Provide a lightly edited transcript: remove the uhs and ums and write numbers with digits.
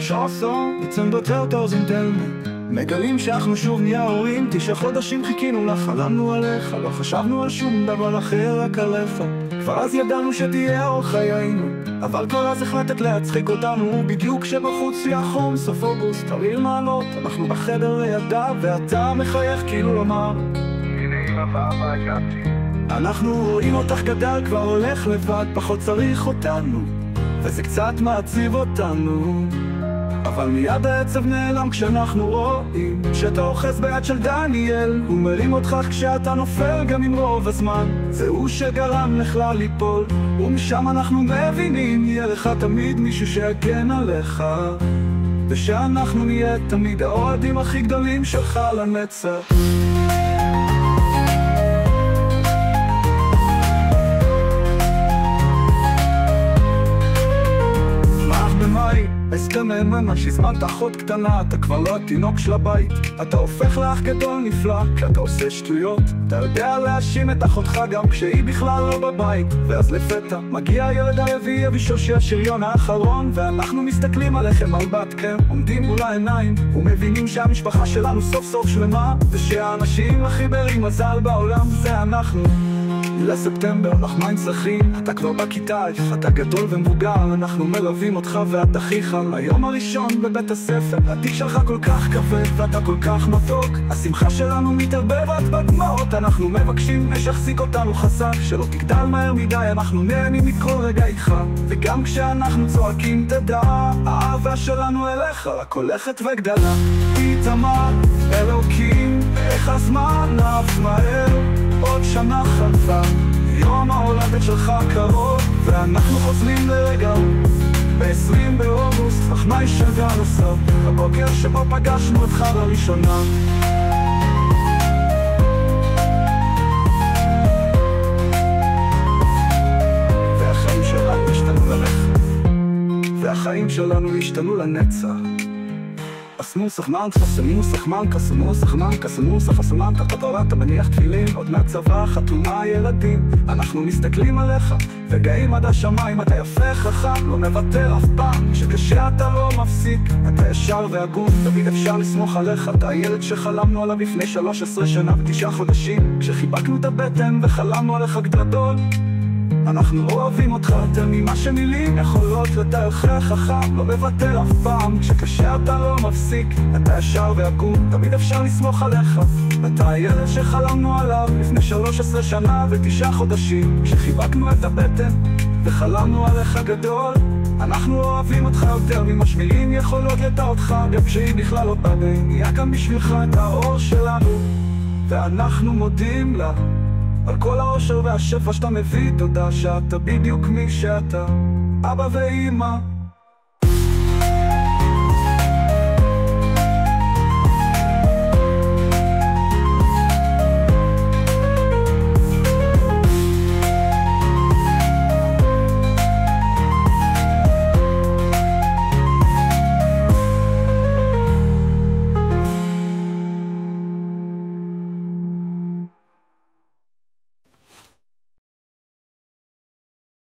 chanson, דצמבר טרטורס אינטרנט. מגלים שאנחנו שוב נהיה הורים, 9 חודשים חיכינו לך, חלמנו עליך, לא חשבנו על שום דבר אחר, רק עליך. כבר אז ידענו שתהיה אור חיינו, אבל כבר אז החלטת להצחיק אותנו. בדיוק כשבחוץ היה חום, סוף אוגוסט, תרעיל מעלות, אנחנו בחדר לידה, ואתה מחייך כאילו לומר הנה אמא ואבא הגעתי. אנחנו רואים אותך גדל, כבר הולך לבד, פחות צריך אותנו, וזה קצת מעציב אותנו. אבל מיד העצב נעלם כשאנחנו רואים שאתה אוחז ביד של דניאל. הוא מרים אותך כשאתה נופל גם עם רוב הזמן, זה הוא שגרם לך ליפול, ומשם אנחנו מבינים יהיה לך תמיד מישהו שיגן עליך, ושאנחנו נהיה תמיד האוהדים הכי גדולים שלך לנצח. הסכם מהימנה שהזמנת אחות קטנה, אתה כבר לא התינוק של הבית, אתה הופך לאח גדול נפלא כשאתה עושה שטויות. אתה יודע להאשים את אחותך גם כשהיא בכלל לא בבית, ואז לפתע מגיע הילד הרביעי אבישושי השריון האחרון, ואנחנו מסתכלים עליכם על בתכם עומדים מול העיניים ומבינים שהמשפחה שלנו סוף סוף שלמה, ושהאנשים הכי ברי מזל בעולם זה אנחנו. לספטמבר נחמן צריכים, אתה כבר בכיתה, אתה גדול ומבוגר, אנחנו מלווים אותך ואת אחיך היום הראשון בבית הספר. התיק שלך כל כך כבד ואתה כל כך מתוק, השמחה שלנו מתערבבת בדמעות, אנחנו מבקשים שתחזיק אותנו חזק, שלא תגדל מהר מדי, אנחנו נהנים מכל רגע איתך, וגם כשאנחנו צועקים תדע, האהבה שלנו אליך רק הולכת וגדלה. איתמר אלוקים, איך הזמן עף מהר, עוד שנה חלפה, יום ההולדת שלך קרוב, ואנחנו חוזרים לרגע ב-20 באוגוסט, אך מה ישגע נוסף, הבוקר שבו פגשנו אותך לראשונה. והחיים שלנו השתנו ללכת, והחיים שלנו השתנו לנצח. אסמוסך מנקה, סמוסך מנקה, סמוסך מנקה, סמוסך אסמנקה, אתה מניח תפילין, עוד מהצבא, חתונה, ילדים. אנחנו מסתכלים עליך וגאים עד השמיים, אתה יפה חכם, לא מוותר אף פעם, שקשה אתה לא מפסיק, אתה ישר והגון, תמיד אפשר לסמוך עליך, אתה הילד שחלמנו עליו לפני 13 שנה ו9 חודשים, כשחיבקנו את הבטן וחלמנו עליך גדול. אנחנו אוהבים אותך יותר ממה שמילים יכולות, אתה יפה חכם, לא מוותר אף פעם, כשקשה אתה לא מפסיק, אתה ישר והגון, תמיד אפשר לסמוך עליך, אתה הילד שחלמנו עליו לפני 13 שנה ו9 חודשים, כשחיבקנו את הבטן וחלמנו עליך גדול. אנחנו אוהבים אותך יותר ממה שמילים יכולות לתאר אותך, גם כשהיא בכלל לא בא, נהיה כאן בשבילך את האור שלנו, ואנחנו מודים לה על כל האושר והשפע שאתה מביא, תודה שאתה בדיוק מי שאתה, אבא ואמא.